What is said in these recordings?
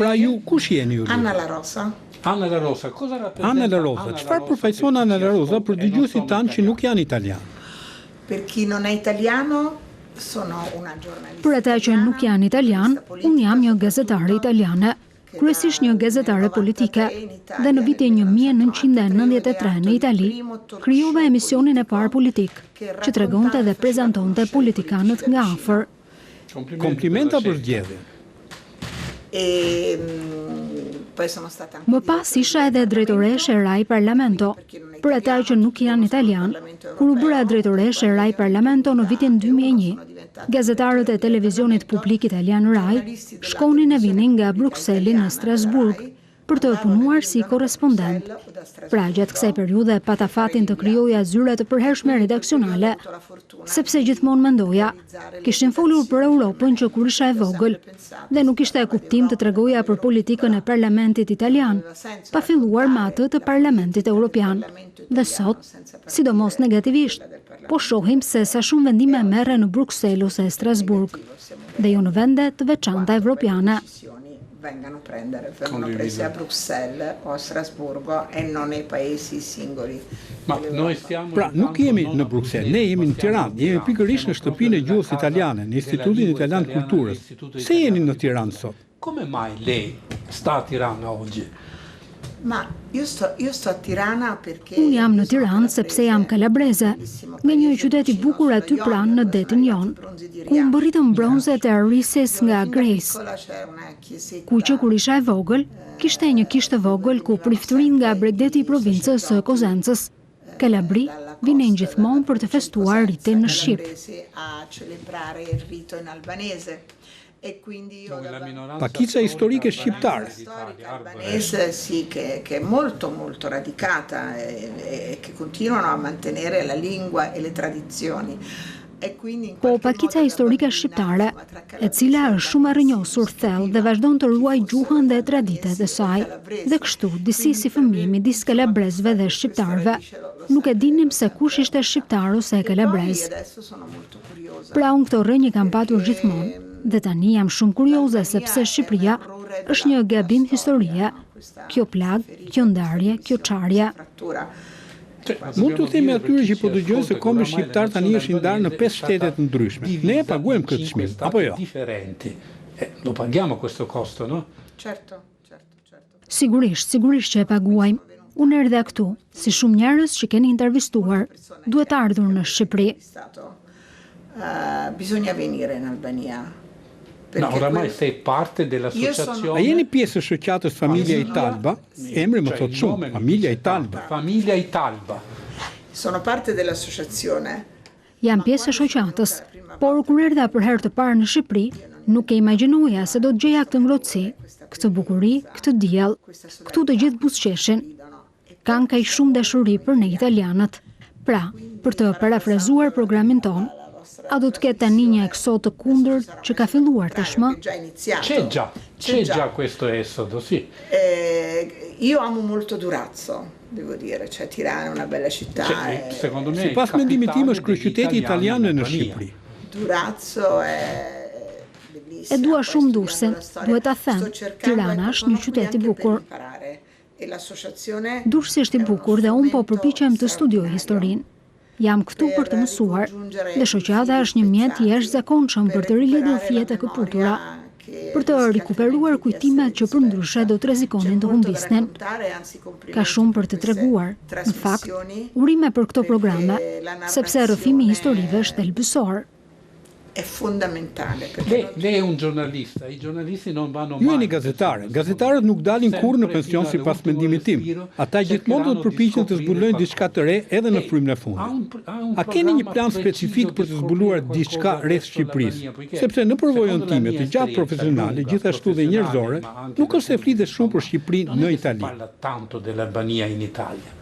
Pra ju kush jeni ju? Anna La Rosa. Anna La Rosa, cosa rappresenta? Anna La Rosa, çfarë përfaqëson Anna La Rosa për dëgjuesit tanë që nuk janë italianë? Per chi non è italiano, sono una giornalista. Për ata që nuk janë italian, unë jam një gazetare italiane, kryesisht një gazetare politike, dhe në vitin 1993 në Itali, krijova emisionin e parë politik, që tregonte dhe prezantonte politikanët nga afër. Komplimenta për zgjedhjen. Më pas isha edhe drejtoreshe e Rai Parlamento. Për ata që nuk janë italian, kur u bëra drejtoreshe e Rai Parlamento në vitin 2001, gazetarët e televizionit publik italian Rai shkonin e vinin nga Brukseli në Strasburg për të punuar si korrespondent. Pra, gjatë kësaj periudhe pata fatin të krijoja zyre të përhershme redaksionale, sepse gjithmonë mendoja, kishin folur për Europën që kur isha e vogël, dhe nuk ishte e kuptim të tregoja për politikën e parlamentit italian, pa filluar me atë të parlamentit europian. Dhe sot, sidomos negativisht, po shohim se sa shumë vendime merren në Bruksel ose Strasburg, dhe jo në vende të veçanta evropiane. Vengono presi a Bruxelles o a Strasburgo e non nei paesi singoli. Pra, nuk jemi në Bruxelles, ne jemi në Tiranë, jemi pikërisht në shtëpinë e gjuhës italiane, në Institutin Italian të Kulturës. Se jeni në Tiranë sot? Come mai lei sta a Tirana oggi? Ma io sto a Tirana perché Unë jam në Tiranë sepse jam kalabreze, nga një qytet i bukur aty pranë në detin jon, ku mbërritën bronzet e Arisis nga Grace, ku që kur isha e vogël, kishte një kishtë vogël ku prifturin nga bregdeti i provincës së Kozencës. Kalabri vinin gjithmonë për të festuar ritin në Shqip. Pakica historike shqiptare. Albanese sì, che è molto molto radicata e che continuano a mantenere la lingua e le tradizioni. Po pakica historike shqiptare, e cila është shumë e rrënjosur thellë dhe vazhdon të ruaj gjuhën dhe traditet e saj, dhe kështu disi si fëmijë midis kalabrezëve dhe shqiptarëve, nuk e dinim se kush ishte shqiptar ose kalabrez. Pra unë këto rrënje kam patur gjithmonë, dhe tani jam shumë kurioze sepse Shqipëria është një gabim historie, kjo plag, kjo ndarje, kjo çarje. Mund të themi atyre që po dëgjojnë se kombë shqiptar tani është i ndarë në 5 shtete të ndryshme. Ne e paguajmë këtë çmim, apo jo? Lo paghiamo questo costo, no? Certo. Sigurisht që e paguajmë. Unë erdha këtu, si shumë njerëz që keni intervistuar, duhet ardhur në Shqipëri. Bisogna venire in Albania. No, oramai sei parte dell'associazione. A jeni pjesë e shoqatës Familja Italba? Emri më thot shumë, Familja Italba. Familja Italba. Sono parte dell'associazione. Jam pjesë e shoqatës, por kur erdha për herë të parë në Shqipëri, nuk e imagjinoja se do të gjeja këtë ngrohtësi, këtë bukuri, këtë diell, këtu të gjithë buzëqeshin. Kanë kaq shumë dashuri për ne italianët. Pra, për të parafrazuar programin ton, a do të ketë tani një eksod të kundërt që ka filluar tashmë? C'è già questo esodo, sì. Io amo molto Durazzo, devo dire, cioè Tirana è una bella città. Secondo me, sipas mendimit tim është kryeqyteti italian në Shqipëri. Durazzo è E dua shumë Durrësin, duhet ta them, Tirana është një qytet i bukur. Durrësi është i bukur dhe unë po përpiqem të studioj historinë. Jam këtu për të mësuar, dhe shoqata është një mjet i jashtëzakonshëm për të rilidhur fije e këputura, për të rikuperuar kujtimet që përndryshe do të rrezikonin të humbisnin. Ka shumë për të treguar. Në fakt, urime për këto programe, sepse rrëfimi i historive është thelbësor. È fondamentale. Lei è un giornalista, i giornalisti non vanno mai. Ju jeni gazetare. Gazetarët nuk dalin kurrë në pension sipas mendimit tim. Ata gjithmonë do të përpiqen të zbulojnë diçka të re edhe në frymën e fundit. A keni një plan specifik për të zbuluar diçka rreth Shqipërisë? Sepse në përvojën time të gjatë profesionale, gjithashtu dhe njerëzore, nuk është se flitet shumë për Shqipërinë në Itali. Parla tanto dell'Albania in Italia.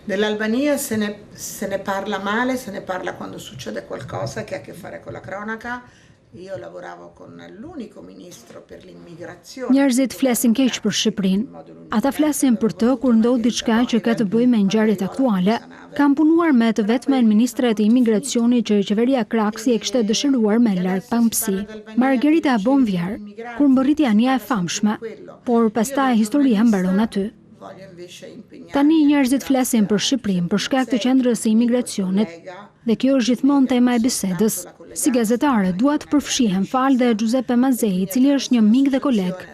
Dell'Albania se ne parla male, se ne parla quando succede qualcosa che ha a che fare con la cronaca. Io lavoravo con l'unico ministro per l'immigrazione. Njerëzit flasin keq për Shqipërinë. Ata flasin për të kur ndodh diçka që ka të bëjë me ngjarjet aktuale, Kam punuar me të vetmen ministrat e imigracionit që qeveria Kraksi e kishte dëshiruar me larg pamësi. Margherita Bonvjar, kur mbërriti ania e famshme, por pastaj historia mbaron aty. Tani njerëzit flasin për Shqipërinë për shkak të qendrës së imigracionit dhe kjo është gjithmonë tema e bisedës. Si gazetare dua të përfshihem fal dhe Giuseppe Mazei, i cili është një mik dhe koleg.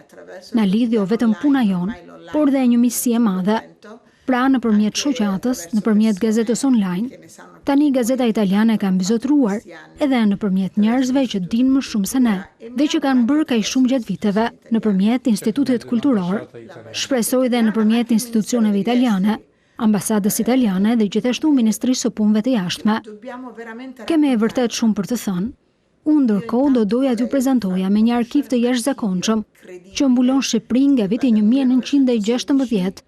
Na lidhi jo vetëm puna jon, por dhe një miqësi e madhe. Pra nëpërmjet shoqatës, nëpërmjet gazetës online, tani gazeta italiane ka mbizotruar edhe nëpërmjet njerëzve që dinë më shumë se ne dhe që kanë bërë kaq shumë gjatë viteve, nëpërmjet institutit kulturor, shpresoj dhe nëpërmjet institucioneve italiane, ambasadës italiane dhe gjithashtu Ministrisë së Punëve të Jashtme. Kemi vërtet shumë për të thënë. Unë ndërkohë do doja t'ju prezantoja me një arkiv të jashtëzakonshëm që mbulon Shqipërinë nga viti 1916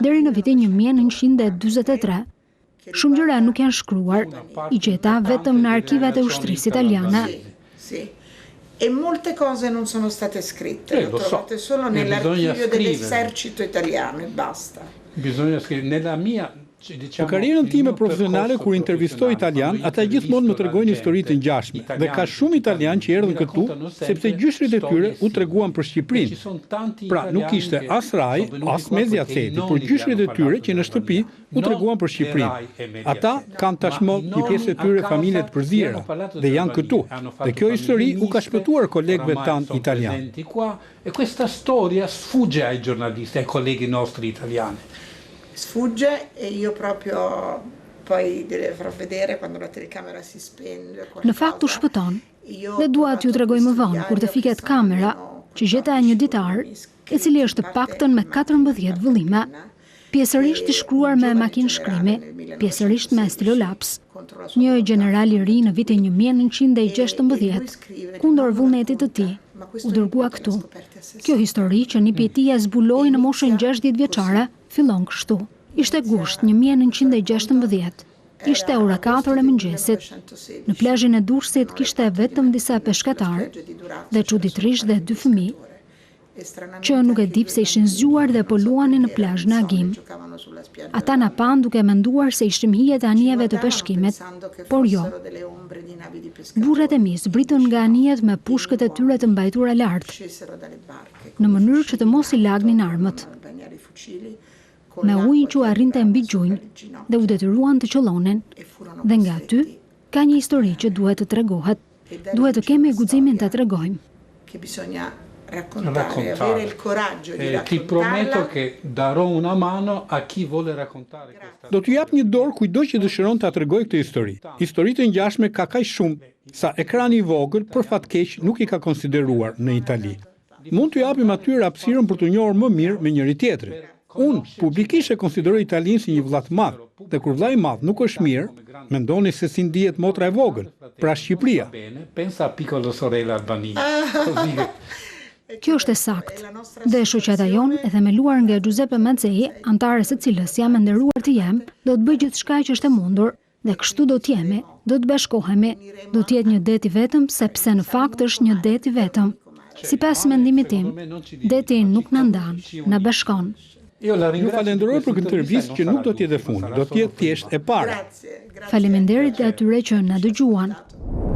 deri në vitin 1943. Shumë gjëra nuk janë shkruar, i gjeta vetëm në arkivat e ushtrisë italiane. E molte cose non sono state scritte, le ho trovate solo nell'archivio dell'esercito italiano e basta. Bisogna scrivere nella mia. Në karrierën time profesionale, kur intervistoj italian, ata gjithmonë më tregojnë histori të ngjashme dhe ka shumë italian që erdhën këtu sepse gjyshrit e tyre u treguan për Shqipërinë. Pra nuk ishte as Rai, as Mediaceti, por gjyshrit e tyre që në shtëpi u treguan për Shqipërinë. Ata kanë tashmë një pjesë e tyre familje të përziera dhe janë këtu. Dhe kjo histori u ka shpëtuar kolegëve tanë italianë. E questa storia sfugge ai giornalisti, ai colleghi nostri italiani. Sfugge e io proprio poi farò vedere quando la telecamera si spenge. Në fakt u shpëton. Dhe dua t'ju tregoj më vonë kur të fiket kamera që gjeta një ditar, i cili është paktën me 14 vëllime, pjesërisht i shkruar me makinë shkrimi, pjesërisht me stilolaps. Një general i ri në vitin 1916 kundër vullnetit të tij u dërgua këtu. Kjo histori që një pjetija zbuloi në moshën 60 vjeçare fillon kështu. Ishte gusht 1916. Ishte ora 4 e mëngjesit. Në plazhin e Durrësit kishte vetëm disa peshkatarë dhe çuditërisht dhe 2 fëmijë që nuk e di pse ishin zgjuar dhe po luanin në plazhin e Agim. Ata na pan duke menduar se ishim hijet e anijeve të peshkimit, por jo. Burrat e mi zbritën nga anijet me pushkët e tyre të mbajtura lart, në mënyrë që të mos i lagnin armët. Me ujin që arrinte mbi gjunjë dhe u detyruan të qëllonin. Dhe nga aty ka një histori që duhet të tregohet. Duhet të kemi guximin ta tregojmë. Raccontare, avere il coraggio di raccontarla. Ti prometto che darò una mano a chi vuole raccontare questa. Do t'ju jap një dorë kujdo që dëshiron ta tregojë këtë histori. Historitë e ngjashme ka kaq shumë sa ekrani i vogël për fat keq nuk i ka konsideruar në Itali. Mund t'ju japim atyre hapësirën për të njohur më mirë me njëri tjetrin. Unë publikisht e konsideroj Italinë si një vëlla të madh, dhe kur vëllai i madh nuk është mirë, mendoni se si ndihet motra e vogël, pra Shqipëria. Pensa a piccolo sorella Albania. Kjo është e saktë. Dhe shoqata jonë e themeluar nga Giuseppe Mazei, antare së cilës jam e nderuar të jem, do të bëj gjithçka që është e mundur, dhe kështu do t'jemi, do të bashkohemi, do t'jetë një det i vetëm, sepse në fakt është një det i vetëm. Sipas mendimit tim, deti nuk na ndan, na bashkon. Ju falenderoj për këtë intervistë që nuk do t'jetë e fundit, do t'jetë thjesht e para. Faleminderit dhe atyre që na dëgjuan.